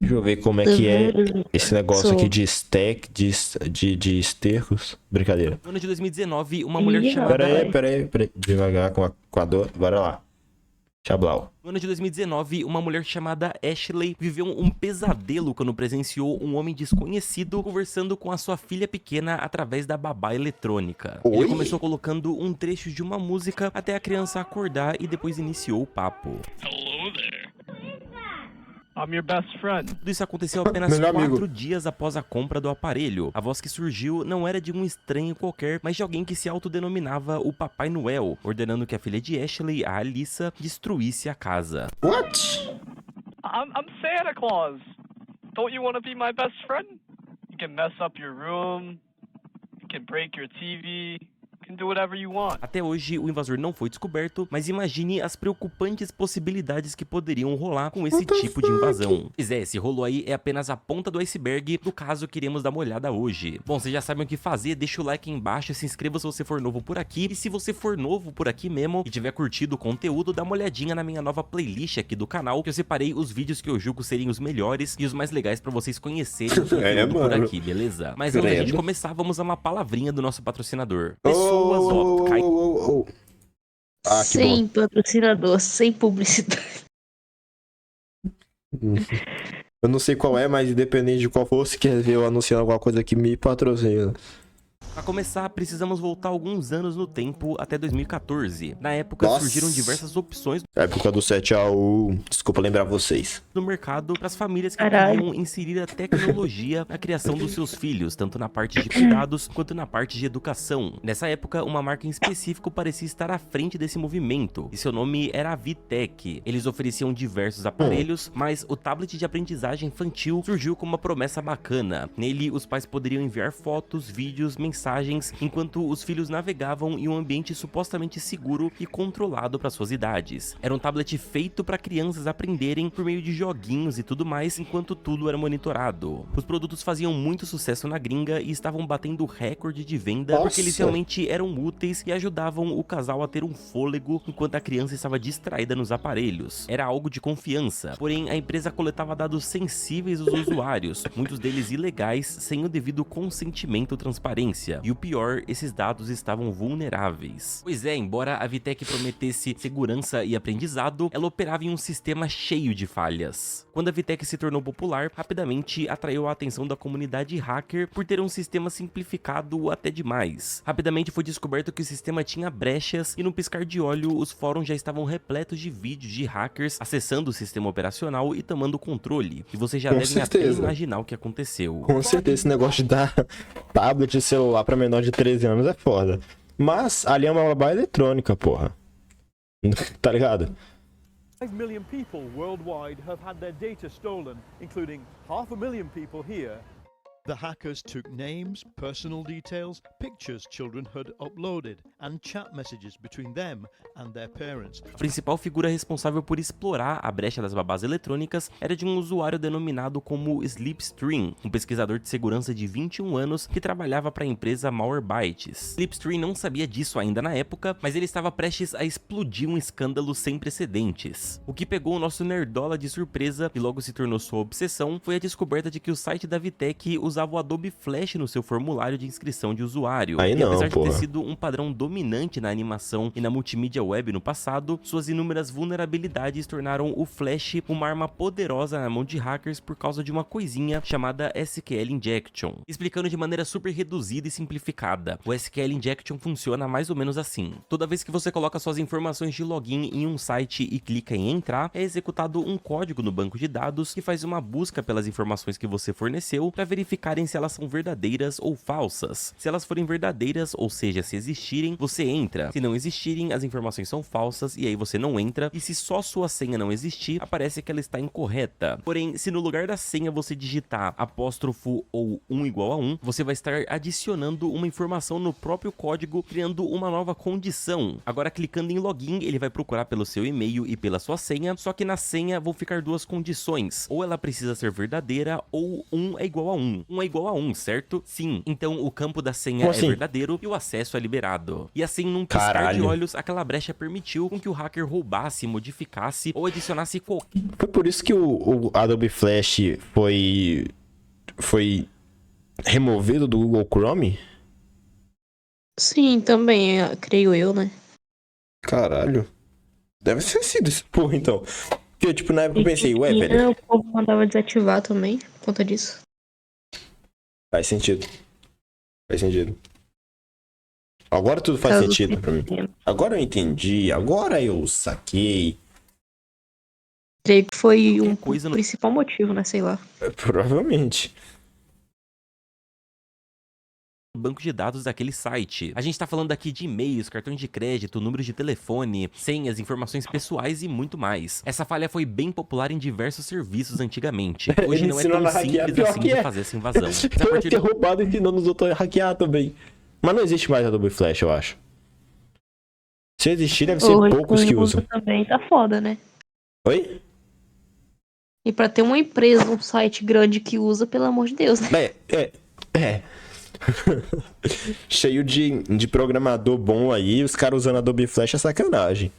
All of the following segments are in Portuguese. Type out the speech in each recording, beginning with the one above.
Deixa eu ver como é que é esse negócio aqui de stack, de estercos. Brincadeira. No ano de 2019, uma mulher chamada... Peraí. Devagar com a dor. Bora lá. Chablau. No ano de 2019, uma mulher chamada Ashley viveu um pesadelo quando presenciou um homem desconhecido conversando com a sua filha pequena através da babá eletrônica. Ele começou colocando um trecho de uma música até a criança acordar e depois iniciou o papo. Hello there. I'm your best friend. Tudo isso aconteceu apenas 4 dias após a compra do aparelho. A voz que surgiu não era de um estranho qualquer, mas de alguém que se autodenominava o Papai Noel, ordenando que a filha de Ashley, a Alyssa, destruísse a casa. What? I'm Santa Claus. Don't you want to be my best friend? You can mess up your room. You can break your TV. Can do whatever you want. Até hoje, o invasor não foi descoberto, mas imagine as preocupantes possibilidades que poderiam rolar com esse tipo de invasão. Pois é, esse rolo aí é apenas a ponta do iceberg do caso que iremos dar uma olhada hoje. Bom, vocês já sabem o que fazer, deixa o like aí embaixo, se inscreva se você for novo por aqui, e se você for novo por aqui mesmo e tiver curtido o conteúdo, dá uma olhadinha na minha nova playlist aqui do canal, que eu separei os vídeos que eu julgo serem os melhores e os mais legais pra vocês conhecerem o conteúdo por aqui, beleza? Mas antes da gente começar, vamos a uma palavrinha do nosso patrocinador. Sem patrocinador, sem publicidade. Eu não sei qual é, mas independente de qual for, se quer ver eu anunciando alguma coisa aqui, me patrocina. Para começar, precisamos voltar alguns anos no tempo até 2014. Na época, surgiram diversas opções época do 7-1, desculpa lembrar vocês, no mercado para as famílias que queriam inserir a tecnologia na criação dos seus filhos, tanto na parte de cuidados quanto na parte de educação. Nessa época, uma marca em específico parecia estar à frente desse movimento, e seu nome era a VTech. Eles ofereciam diversos aparelhos, mas o tablet de aprendizagem infantil surgiu como uma promessa bacana. Nele, os pais poderiam enviar fotos, vídeos, mensagens, enquanto os filhos navegavam em um ambiente supostamente seguro e controlado para suas idades. Era um tablet feito para crianças aprenderem por meio de joguinhos e tudo mais, enquanto tudo era monitorado. Os produtos faziam muito sucesso na gringa e estavam batendo recorde de venda porque eles realmente eram úteis e ajudavam o casal a ter um fôlego enquanto a criança estava distraída nos aparelhos. Era algo de confiança, porém a empresa coletava dados sensíveis dos usuários, muitos deles ilegais, sem o devido consentimento ou transparência. E o pior, esses dados estavam vulneráveis. Pois é, embora a VTech prometesse segurança e aprendizado, ela operava em um sistema cheio de falhas. Quando a VTech se tornou popular, rapidamente atraiu a atenção da comunidade hacker por ter um sistema simplificado até demais. Rapidamente foi descoberto que o sistema tinha brechas e no piscar de olho os fóruns já estavam repletos de vídeos de hackers acessando o sistema operacional e tomando controle. E você já deve até imaginar o que aconteceu. Com certeza esse negócio de dar tablet e celular pra menor de 13 anos é foda. Mas ali é uma babá eletrônica, porra. Tá ligado? 5 million people worldwide have had their data stolen, including 500,000 people here. The hackers took names, personal details, pictures children had uploaded, and chat messages between them and their parents. A principal figura responsável por explorar a brecha das babás eletrônicas era de um usuário denominado como Slipstream, um pesquisador de segurança de 21 anos que trabalhava para a empresa Malwarebytes. Slipstream não sabia disso ainda na época, mas ele estava prestes a explodir um escândalo sem precedentes. O que pegou o nosso nerdola de surpresa e logo se tornou sua obsessão foi a descoberta de que o site da VTech usava o Adobe Flash no seu formulário de inscrição de usuário. Apesar de ter sido um padrão dominante na animação e na multimídia web no passado, suas inúmeras vulnerabilidades tornaram o Flash uma arma poderosa na mão de hackers por causa de uma coisinha chamada SQL Injection. Explicando de maneira super reduzida e simplificada, o SQL Injection funciona mais ou menos assim. Toda vez que você coloca suas informações de login em um site e clica em entrar, é executado um código no banco de dados que faz uma busca pelas informações que você forneceu para verificar se elas são verdadeiras ou falsas. Se elas forem verdadeiras, ou seja, se existirem, você entra. Se não existirem, as informações são falsas e aí você não entra. E se só sua senha não existir, aparece que ela está incorreta. Porém, se no lugar da senha você digitar apóstrofo ou 1 igual a 1, você vai estar adicionando uma informação no próprio código, criando uma nova condição. Agora, clicando em login, ele vai procurar pelo seu e-mail e pela sua senha, só que na senha vão ficar duas condições. Ou ela precisa ser verdadeira, ou 1 é igual a 1. 1 é igual a 1, certo? Sim, então o campo da senha Como assim? é verdadeiro e o acesso é liberado. E assim, num piscar de Caralho. olhos, aquela brecha permitiu com que o hacker roubasse, modificasse ou adicionasse qualquer Foi por isso que o Adobe Flash foi removido do Google Chrome? Sim, também, creio eu, né? Caralho. Deve ter sido isso, porra, então. Porque, tipo, na época eu pensei, ué, velho, O povo mandava desativar também, por conta disso. faz sentido. Faz sentido. Agora tudo faz Caso sentido você pra mim. entenda. Agora eu entendi, agora eu saquei. Creio que foi Qualquer um coisa no- principal motivo, né? Sei lá. Provavelmente. banco de dados daquele site. A gente tá falando aqui de e-mails, cartões de crédito, números de telefone, senhas, informações pessoais e muito mais. Essa falha foi bem popular em diversos serviços antigamente. Hoje Ele não é ensinou tão a hackear, simples pior assim que de é. fazer essa invasão. Mas a Deve partir ter do roubado ensinando os outros a hackear também. Mas não existe mais Adobe Flash, eu acho. Se existir, deve ser Hoje poucos quem que usa usam. também tá foda, né? Oi? E pra ter uma empresa, um site grande que usa, pelo amor de Deus, né? É. Cheio de programador bom aí, os caras usando Adobe Flash é sacanagem.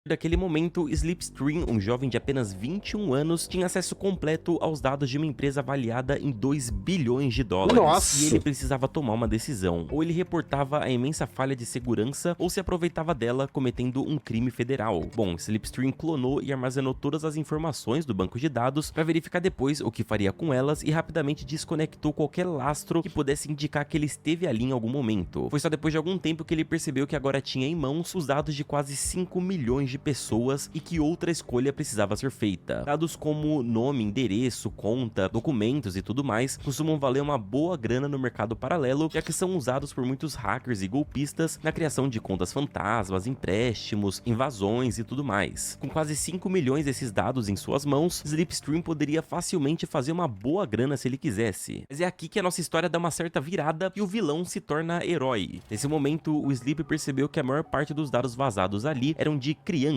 daquele momento, Slipstream, um jovem de apenas 21 anos, tinha acesso completo aos dados de uma empresa avaliada em 2 bilhões de dólares. Nossa! E ele precisava tomar uma decisão. Ou ele reportava a imensa falha de segurança, ou se aproveitava dela cometendo um crime federal. Bom, Slipstream clonou e armazenou todas as informações do banco de dados para verificar depois o que faria com elas e rapidamente desconectou qualquer lastro que pudesse indicar que ele esteve ali em algum momento. Foi só depois de algum tempo que ele percebeu que agora tinha em mãos os dados de quase 5 milhões de pessoas e que outra escolha precisava ser feita. Dados como nome, endereço, conta, documentos e tudo mais costumam valer uma boa grana no mercado paralelo, já que são usados por muitos hackers e golpistas na criação de contas fantasmas, empréstimos, invasões e tudo mais. Com quase 5 milhões desses dados em suas mãos, Slipstream poderia facilmente fazer uma boa grana se ele quisesse. Mas é aqui que a nossa história dá uma certa virada e o vilão se torna herói. Nesse momento, o Slip percebeu que a maior parte dos dados vazados ali eram de crianças.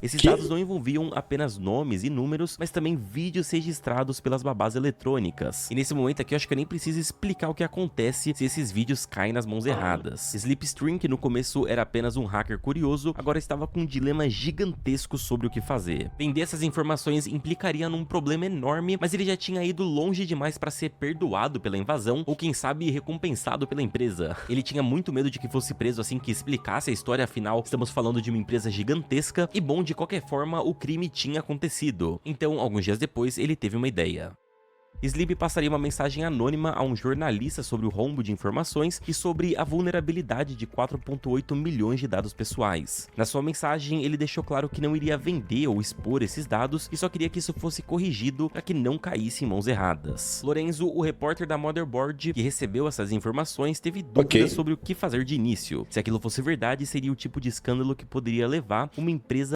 Esses dados não envolviam apenas nomes e números, mas também vídeos registrados pelas babás eletrônicas. E nesse momento aqui eu acho que eu nem preciso explicar o que acontece se esses vídeos caem nas mãos erradas. Slipstream, que no começo era apenas um hacker curioso, agora estava com um dilema gigantesco sobre o que fazer. Vender essas informações implicaria num problema enorme, mas ele já tinha ido longe demais para ser perdoado pela invasão, ou quem sabe recompensado pela empresa. Ele tinha muito medo de que fosse preso assim que explicasse a história, afinal estamos falando de uma empresa gigantesca e bom, de qualquer forma o crime tinha acontecido. Então, alguns dias depois, ele teve uma ideia. Slip passaria uma mensagem anônima a um jornalista sobre o rombo de informações e sobre a vulnerabilidade de 4,8 milhões de dados pessoais. Na sua mensagem, ele deixou claro que não iria vender ou expor esses dados e só queria que isso fosse corrigido para que não caísse em mãos erradas. Lorenzo, o repórter da Motherboard que recebeu essas informações, teve dúvidas sobre o que fazer de início. Se aquilo fosse verdade, seria o tipo de escândalo que poderia levar uma empresa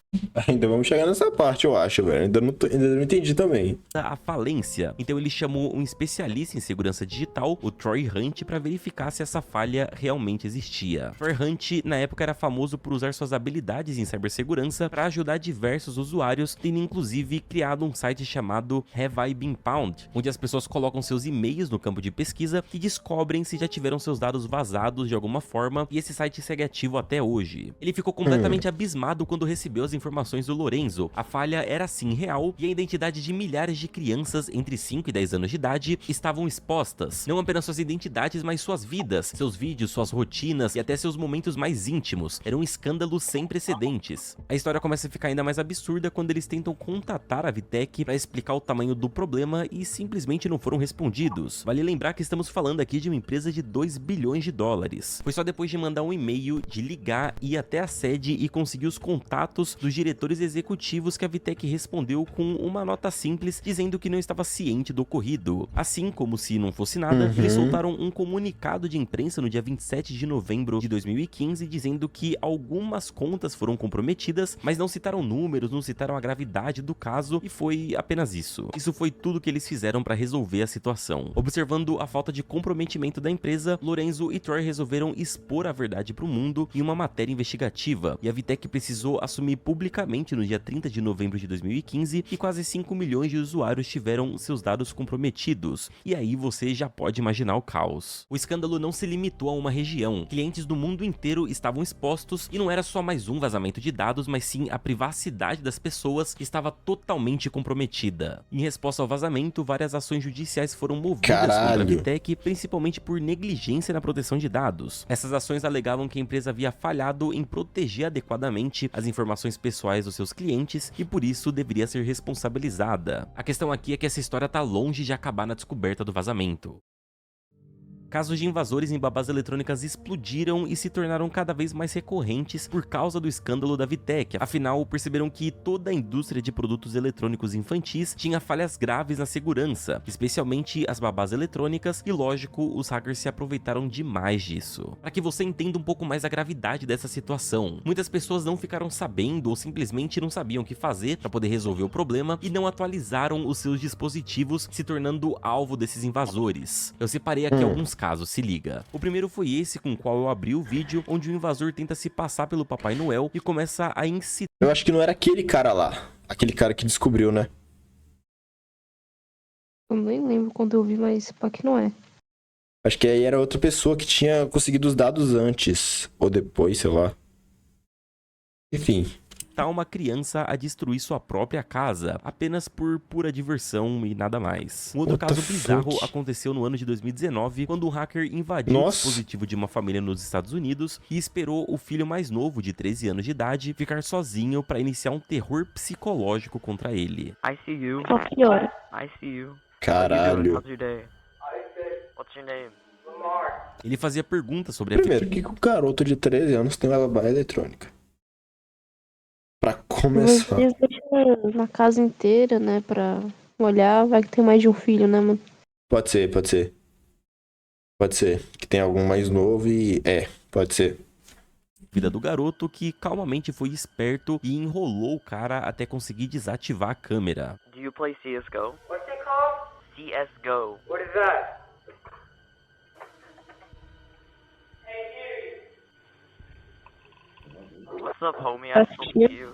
Ainda vamos chegar nessa parte, eu acho, velho. Ainda não entendi também. à falência. Então ele chamou um especialista em segurança digital, o Troy Hunt, para verificar se essa falha realmente existia. Troy Hunt, na época, era famoso por usar suas habilidades em cibersegurança para ajudar diversos usuários, tendo inclusive criado um site chamado Have I Been Pwned, onde as pessoas colocam seus e-mails no campo de pesquisa e descobrem se já tiveram seus dados vazados de alguma forma, e esse site segue ativo até hoje. Ele ficou completamente abismado quando recebeu as informações do Lorenzo. A falha era sim real e a identidade de milhares de crianças entre 5 e 10 anos de idade estavam expostas. Não apenas suas identidades, mas suas vidas, seus vídeos, suas rotinas e até seus momentos mais íntimos. Era um escândalo sem precedentes. A história começa a ficar ainda mais absurda quando eles tentam contatar a Vitec para explicar o tamanho do problema e simplesmente não foram respondidos. Vale lembrar que estamos falando aqui de uma empresa de 2 bilhões de dólares. Foi só depois de mandar um e-mail, de ligar, ir até a sede e conseguir os contatos dos diretores executivos que a Vitec respondeu com uma nota simples dizendo que não estava ciente do ocorrido. Assim, como se não fosse nada, eles soltaram um comunicado de imprensa no dia 27 de novembro de 2015 dizendo que algumas contas foram comprometidas, mas não citaram números, não citaram a gravidade do caso e foi apenas isso. Isso foi tudo que eles fizeram para resolver a situação. Observando a falta de comprometimento da empresa, Lorenzo e Troy resolveram expor a verdade para o mundo em uma matéria investigativa e a Vitec precisou assumir publicamente publicamente no dia 30 de novembro de 2015 e quase 5 milhões de usuários tiveram seus dados comprometidos. E aí você já pode imaginar o caos. O escândalo não se limitou a uma região. Clientes do mundo inteiro estavam expostos e não era só mais um vazamento de dados, mas sim a privacidade das pessoas que estava totalmente comprometida. Em resposta ao vazamento, várias ações judiciais foram movidas contra a VTech, principalmente por negligência na proteção de dados. Essas ações alegavam que a empresa havia falhado em proteger adequadamente as informações pessoais dos seus clientes e por isso deveria ser responsabilizada. A questão aqui é que essa história tá longe de acabar na descoberta do vazamento. Casos de invasores em babás eletrônicas explodiram e se tornaram cada vez mais recorrentes por causa do escândalo da VTech. Afinal, perceberam que toda a indústria de produtos eletrônicos infantis tinha falhas graves na segurança, especialmente as babás eletrônicas, e lógico, os hackers se aproveitaram demais disso. Para que você entenda um pouco mais a gravidade dessa situação, muitas pessoas não ficaram sabendo ou simplesmente não sabiam o que fazer para poder resolver o problema e não atualizaram os seus dispositivos, se tornando alvo desses invasores. Eu separei aqui alguns casos, se liga. O primeiro foi esse com o qual eu abri o vídeo, onde o invasor tenta se passar pelo Papai Noel e começa a incitar... Eu acho que não era aquele cara lá. Aquele cara que descobriu, né? Eu nem lembro quando eu vi, mas pá que não é. Acho que aí era outra pessoa que tinha conseguido os dados antes. Ou depois, sei lá. Enfim. Uma criança a destruir sua própria casa, apenas por pura diversão e nada mais. Um outro caso bizarro aconteceu no ano de 2019, quando um hacker invadiu o dispositivo de uma família nos Estados Unidos e esperou o filho mais novo, de 13 anos de idade, ficar sozinho para iniciar um terror psicológico contra ele. I see you. Só piora. I see you. Caralho. How's your day? What's your name? Ele fazia perguntas sobre Primeiro, que o garoto de 13 anos tem uma babá eletrônica? Pra começar. Vocês deixam na casa inteira, né, pra olhar, vai que tem mais de um filho, né, mano? Pode ser, pode ser. Pode ser. Que tem algum mais novo e... pode ser. Vida do garoto, que calmamente foi esperto e enrolou o cara até conseguir desativar a câmera. Do you play CSGO? What's it called? CSGO. What is that? What's up, homie? I spoke to you.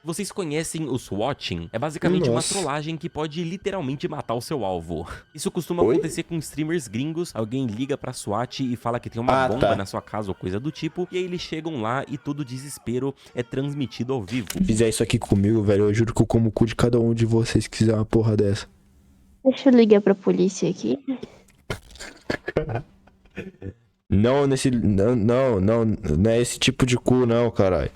Vocês conhecem o swatting? É basicamente uma trollagem que pode literalmente matar o seu alvo. Isso costuma acontecer com streamers gringos. Alguém liga pra SWAT e fala que tem uma bomba na sua casa ou coisa do tipo. E aí eles chegam lá e todo o desespero é transmitido ao vivo. Se fizer isso aqui comigo, velho, eu juro que eu como o cu de cada um de vocês que fizer uma porra dessa. Deixa eu ligar pra polícia aqui. Não é esse tipo de cu não, caralho.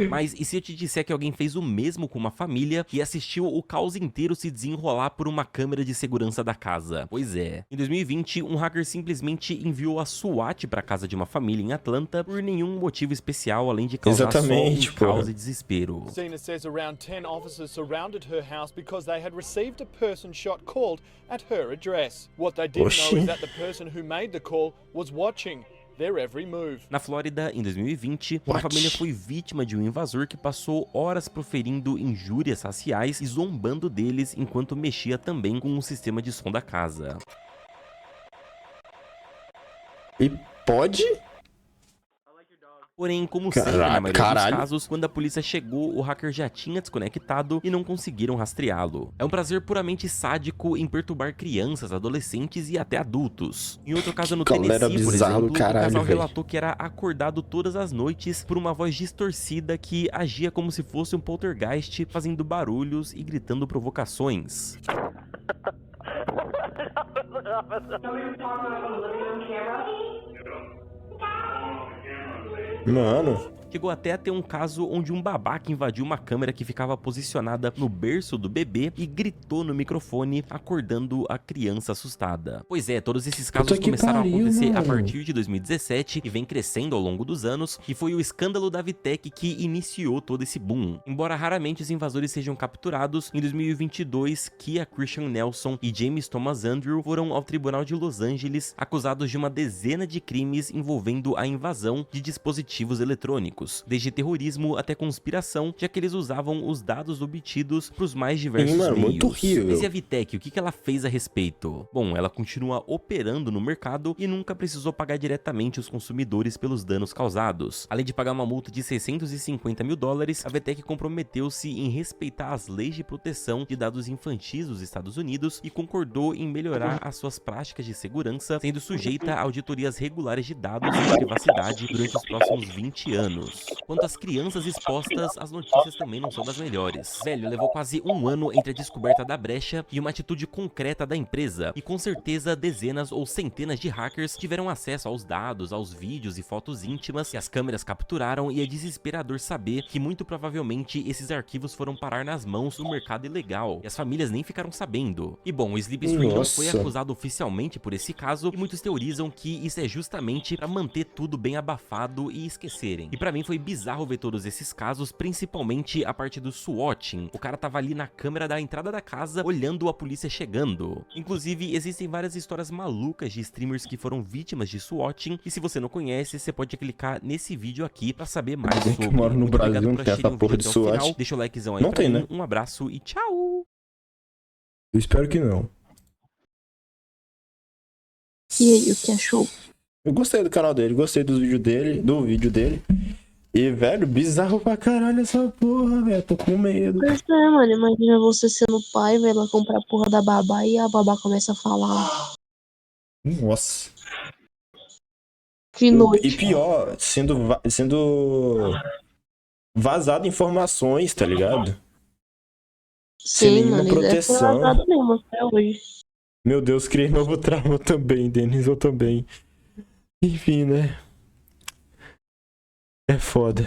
Mas e se eu te disser que alguém fez o mesmo com uma família e assistiu o caos inteiro se desenrolar por uma câmera de segurança da casa? Pois é. Em 2020, um hacker simplesmente enviou a SWAT pra casa de uma família em Atlanta por nenhum motivo especial, além de causar só um caos e desespero. Sina says around 10 officers surrounded her house because they had received a person shot called at her address. What they didn't know is that the person who made the call was watching their every move. Na Flórida, em 2020, uma família foi vítima de um invasor que passou horas proferindo injúrias raciais e zombando deles enquanto mexia também com o sistema de som da casa. E pode? Porém, como sempre na maioria dos casos, quando a polícia chegou, o hacker já tinha desconectado e não conseguiram rastreá-lo. É um prazer puramente sádico em perturbar crianças, adolescentes e até adultos. Em outro caso no Tennessee, por exemplo, o casal relatou que era acordado todas as noites por uma voz distorcida que agia como se fosse um poltergeist, fazendo barulhos e gritando provocações. Mano. Chegou até a ter um caso onde um babaca invadiu uma câmera que ficava posicionada no berço do bebê e gritou no microfone, acordando a criança assustada. Pois é, todos esses casos começaram a acontecer a partir de 2017 e vem crescendo ao longo dos anos, e foi o escândalo da VTech que iniciou todo esse boom. Embora raramente os invasores sejam capturados, em 2022, Kia Christian Nelson e James Thomas Andrew foram ao Tribunal de Los Angeles acusados de uma dezena de crimes envolvendo a invasão de dispositivos eletrônicos. específicos, desde terrorismo até conspiração, já que eles usavam os dados obtidos para os mais diversos mano, meios. muito horrível. Mas e a Vitec, o que ela fez a respeito? Bom, ela continua operando no mercado e nunca precisou pagar diretamente os consumidores pelos danos causados. Além de pagar uma multa de 650 mil dólares, a Vitec comprometeu-se em respeitar as leis de proteção de dados infantis dos Estados Unidos e concordou em melhorar as suas práticas de segurança, sendo sujeita a auditorias regulares de dados e privacidade durante os próximos 20 anos. Quanto às crianças expostas, as notícias também não são das melhores. Velho, levou quase um ano entre a descoberta da brecha e uma atitude concreta da empresa, e com certeza dezenas ou centenas de hackers tiveram acesso aos dados, aos vídeos e fotos íntimas que as câmeras capturaram, e é desesperador saber que muito provavelmente esses arquivos foram parar nas mãos do mercado ilegal, e as famílias nem ficaram sabendo. E bom, o Slipstream não foi acusado oficialmente por esse caso, e muitos teorizam que isso é justamente pra manter tudo bem abafado e esquecerem. E pra mim foi bizarro ver todos esses casos, principalmente a parte do swatting. O cara tava ali na câmera da entrada da casa, olhando a polícia chegando. Inclusive, existem várias histórias malucas de streamers que foram vítimas de swatting, e se você não conhece, você pode clicar nesse vídeo aqui pra saber mais sobre. Que moro no Muito Brasil, obrigado não por tem assistirem essa o porra vídeo de até o SWAT. final. Deixa o likezão aí Não pra tem, mim. né? Um abraço e tchau! Eu espero que não. E aí, o que achou? Eu gostei do canal dele, gostei do vídeo dele. E, velho, bizarro pra caralho essa porra, velho. Tô com medo. Mas é, mano, imagina você sendo pai, vai lá comprar a porra da babá e a babá começa a falar Nossa. de noite. E pior, sendo vazado informações, tá ligado? Sem Sim, nenhuma mano, isso proteção. é vazado mesmo até hoje. Meu Deus, criei novo trauma também, Denis, eu também. Enfim, né? É foda.